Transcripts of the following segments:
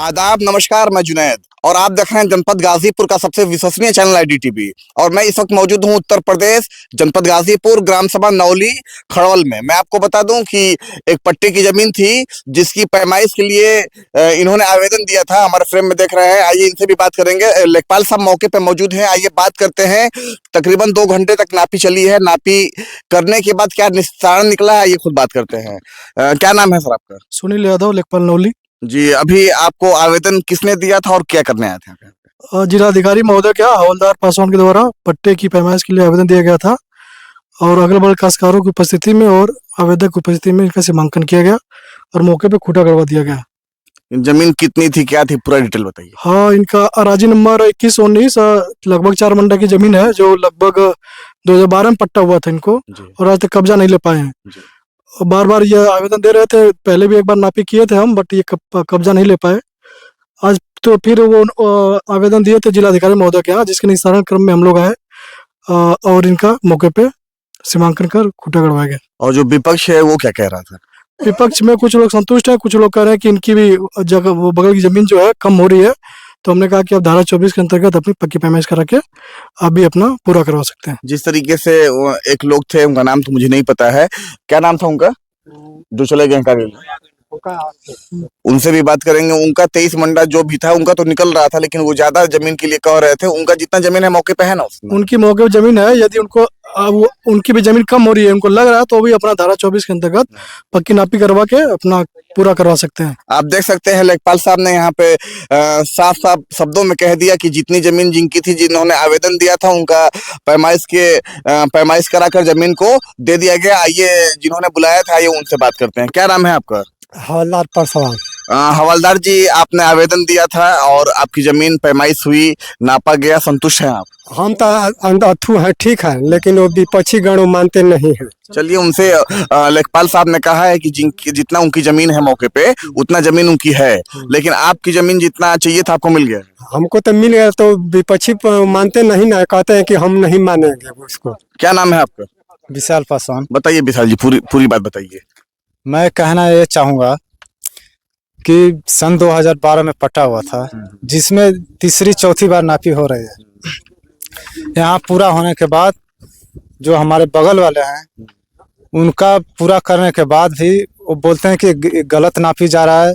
आदाब, नमस्कार। मैं जुनैद और आप देख रहे हैं जनपद गाजीपुर का सबसे विश्वसनीय चैनल IDTV। और मैं इस वक्त मौजूद हूं उत्तर प्रदेश, जनपद गाजीपुर, ग्राम सभा नौली खड़वल में। मैं आपको बता दूं कि एक पट्टे की जमीन थी जिसकी पैमाइश के लिए इन्होंने आवेदन दिया था। हमारे फ्रेम में देख रहे हैं, आइए इनसे भी बात करेंगे। लेखपाल साहब मौके पे मौजूद हैं, आइए बात करते हैं। तकरीबन 2 घंटे तक नापी चली है। नापी करने के बाद क्या निस्तारण निकला है, आइए खुद बात करते हैं। क्या नाम है सर आपका? सुनील यादव, लेखपाल नौली। जी, अभी आपको आवेदन किसने दिया था और क्या करने आए थे यहाँ पे? जिलाधिकारी महोदय क्या हवलदार पासवान के द्वारा पट्टे की पैमाइश के लिए आवेदन दिया गया था और अगल बगल काश्तकारों की उपस्थिति में और आवेदक की उपस्थिति में इनका सीमांकन किया गया और मौके पे खूंटा गड़वा दिया गया। जमीन कितनी थी, क्या थी, पूरा डिटेल बताइए। हाँ, इनका अराजी नंबर 2119 लगभग 4 मंडा की जमीन है जो लगभग 2012 में पट्टा हुआ था इनको और आज तक कब्जा नहीं ले पाए हैं। बार बार ये आवेदन दे रहे थे, पहले भी एक बार नापी किए थे हम, बट ये कब्जा नहीं ले पाए। आज तो फिर वो आवेदन दिए थे जिलाधिकारी महोदय के यहाँ, जिसके निस्तारण क्रम में हम लोग आए और इनका मौके पे सीमांकन कर खूंटा गड़वाया गया। और जो विपक्ष है वो क्या कह रहा था? विपक्ष में कुछ लोग संतुष्ट हैं, कुछ लोग कह रहे हैं कि इनकी भी जगह, वो बगल की जमीन जो है कम हो रही है। तो हमने कहा कि अब धारा 24 के अंतर्गत अपनी पक्की पैमाइश करा के अभी अपना पूरा करवा सकते हैं। जिस तरीके से एक लोग थे, उनका नाम तो मुझे नहीं पता है, क्या नाम था उनका जो चले गए कार्यालय? उनसे भी बात करेंगे। उनका 23 मंडा जो भी था उनका तो निकल रहा था, लेकिन वो ज्यादा जमीन के लिए कह रहे थे। उनका जितना जमीन है मौके पे है ना, उसमें उनकी मौके पे जमीन है। यदि उनको उनकी भी जमीन कम हो रही है, उनको लग रहा है, तो भी अपना धारा 24 के अंतर्गत पक्की नापी करवा के अपना पूरा करवा सकते हैं। आप देख सकते हैं लेखपाल साहब ने यहाँ पे साफ साफ शब्दों में कह दिया कि जितनी जमीन जिनकी थी, जिन्होंने आवेदन दिया था, उनका पैमाइश कराकर जमीन को दे दिया गया। आइए जिन्होंने बुलाया था, आइए उनसे बात करते हैं। क्या नाम है आपका? हवलदार पासवान। हवलदार जी, आपने आवेदन दिया था और आपकी जमीन पैमाइश हुई, नापा गया, संतुष्ट हैं आप? हम तो अथू है, ठीक है, लेकिन वो विपक्षी गण मानते नहीं है। चलिए उनसे, लेखपाल साहब ने कहा है कि जितना उनकी जमीन है मौके पे उतना जमीन उनकी है, लेकिन आपकी जमीन जितना चाहिए था आपको मिल गया? हमको तो मिल गया, तो विपक्षी मानते नहीं ना, कहते हैं कि हम नहीं मानेंगे उसको। क्या नाम है आपका? विशाल पासवान। बताइए विशाल जी, पूरी बात बताइए। मैं कहना ये चाहूँगा कि सन 2012 में पट्टा हुआ था, जिसमें तीसरी चौथी बार नापी हो रही है। यहाँ पूरा होने के बाद जो हमारे बगल वाले हैं, उनका पूरा करने के बाद भी वो बोलते हैं कि गलत नापी जा रहा है,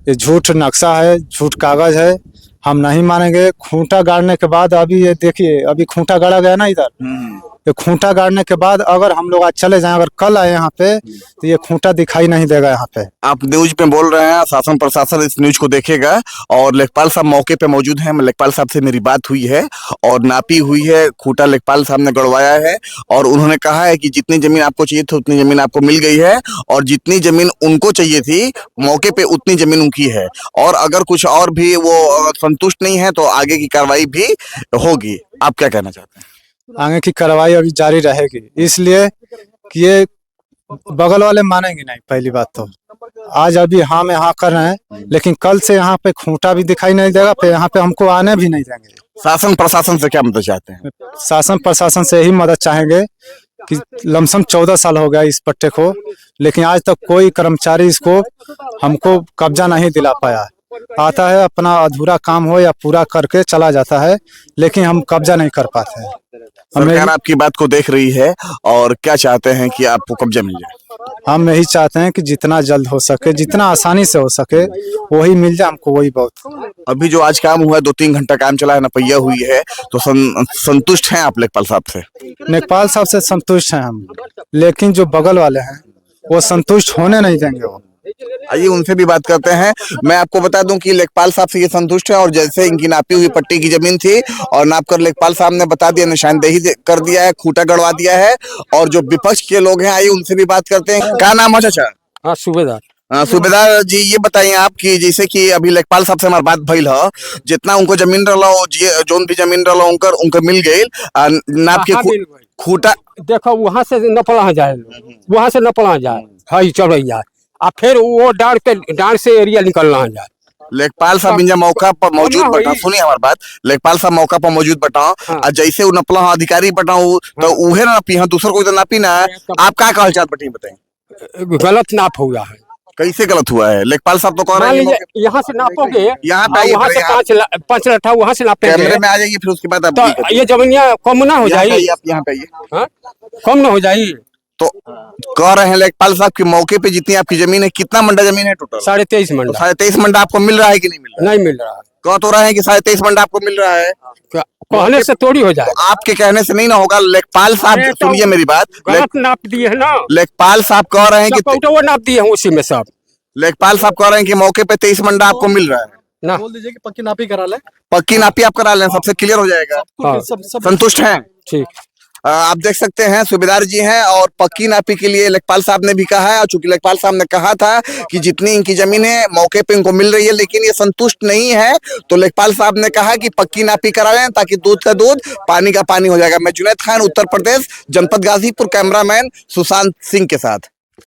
ये झूठ नक्शा है, झूठ कागज है, हम नहीं मानेंगे। खूंटा गाड़ने के बाद, अभी ये देखिए, अभी खूंटा गाड़ा गया ना इधर, ये खूंटा गाड़ने के बाद अगर हम लोग आज चले जाएं, अगर कल आए यहाँ पे, तो ये खूंटा दिखाई नहीं देगा यहाँ पे। आप न्यूज पे बोल रहे हैं, शासन प्रशासन इस न्यूज को देखेगा और लेखपाल साहब मौके पे मौजूद हैं। लेखपाल साहब से मेरी बात हुई है और नापी हुई है, खूंटा लेखपाल साहब ने गड़वाया है और उन्होंने कहा है कि जितनी जमीन आपको चाहिए थी उतनी जमीन आपको मिल गई है और जितनी जमीन उनको चाहिए थी मौके पे उतनी जमीन उनकी है। और अगर कुछ और भी वो संतुष्ट नहीं है तो आगे की कार्रवाई भी होगी। आप क्या कहना चाहते हैं? आगे की कार्रवाई अभी जारी रहेगी, इसलिए कि ये बगल वाले मानेंगे नहीं। पहली बात तो आज अभी हाँ में हाँ कर रहे हैं, लेकिन कल से यहाँ पे खूंटा भी दिखाई नहीं देगा, फिर यहाँ पे हमको आने भी नहीं देंगे। शासन प्रशासन से क्या मदद चाहते हैं? शासन प्रशासन से यही मदद चाहेंगे कि लमसम 14 साल हो गया इस पट्टे को, लेकिन आज तक कोई कर्मचारी इसको हमको कब्जा नहीं दिला पाया। आता है, अपना अधूरा काम हो या पूरा करके चला जाता है, लेकिन हम कब्जा नहीं कर पाते हैं। सरकार आपकी बात को देख रही है और क्या चाहते हैं कि आपको कब्जा मिल जाए? हम यही चाहते हैं कि जितना जल्द हो सके, जितना आसानी से हो सके, वही मिल जाए हमको, वही बहुत। अभी जो आज काम हुआ है, 2-3 घंटा काम चला है, नपैया हुई है, तो संतुष्ट हैं आप लेखपाल साहब से? लेखपाल साहब से संतुष्ट हैं हम, लेकिन जो बगल वाले हैं वो संतुष्ट होने नहीं देंगे। वो आइए उनसे भी बात करते हैं। मैं आपको बता दूं कि लेखपाल साहब से ये संतुष्ट है और जैसे इनकी नापी हुई पट्टी की जमीन थी और नाप कर लेखपाल साहब ने बता दिया, निशानदेही कर दिया है, खूंटा गड़वा दिया है। और जो विपक्ष के लोग हैं, आइए उनसे भी बात करते हैं। क्या नाम है चाचा? हाँ, सूबेदार। सूबेदार जी, ये बताइए आप कि जैसे कि अभी लेखपाल साहब से हमारी बात भइल है, जितना उनको जमीन रहा, जो भी जमीन रहा उनको मिल गई, नाप के खूंटा देखो वहाँ से नपला जाए, वहाँ से नपला जाए, हाँ चल जाए, और फिर वो डांड से एरिया निकलना जाए। लेखपाल साहब इंजा मौका पर मौजूद बटा, सुनिए हमारी बात, लेखपाल साहब मौका पर मौजूद बटाओ। हाँ। जैसे वो नपला अधिकारी बटाऊ तो उहे ना नापी, हाँ दूसरा कोई तो नापी ना। आप क्या कहल चाहत बटी बताएं? गलत नाप हुआ है। कैसे गलत हुआ है? लेखपाल साहब तो कह रहे मान हैं कि लीजिए यहाँ से नापोगे, यहाँ पे आइए, वहाँ से पहले 5 लट्ठा वहाँ से नापेंगे, कैमरे में आ जाइए, फिर उसके बाद आप तो ये जमीनिया कम ना हो जाएगी? आप यहाँ पे आइए। हाँ? कम ना हो जाएगी? तो कह रहे हैं लेखपाल साहब कि मौके पे जितनी आपकी जमीन है, कितना मंडा जमीन है टोटल? 23.5 मंडा 23.5 मंडा आपको मिल रहा है कि नहीं मिल रहा है? नहीं मिल रहा। कह तो रहे हैं कि 23.5 मंडा आपको मिल रहा है। कहने से थोड़ी हो जाए, आपके कहने से नहीं ना होगा। लेखपाल साहब अरे तो सुनिए मेरी बात, गलत नाप दिए है ना, लेखपाल साहब कह रहे हैं कि वो नाप दिए हैं उसी में सब लेखपाल साहब कह रहे हैं कि मौके पे 23 मंडा आपको मिल रहा है। ना। बोल दीजिए कि पक्की नापी करा ले। पक्की नापी आप करा लें, सबसे क्लियर हो जाएगा। हाँ। सब संतुष्ट हैं? ठीक। आप देख सकते हैं सूबेदार जी हैं, और पक्की नापी के लिए लेखपाल साहब ने भी कहा है। और चूंकि लेखपाल साहब ने कहा था कि जितनी इनकी जमीन है मौके पे इनको मिल रही है, लेकिन ये संतुष्ट नहीं है, तो लेखपाल साहब ने कहा कि पक्की नापी करा लें ताकि दूध का दूध पानी का पानी हो जाएगा। मैं जुनैद खान, उत्तर प्रदेश, जनपद गाजीपुर, कैमरामैन सुशांत सिंह के साथ।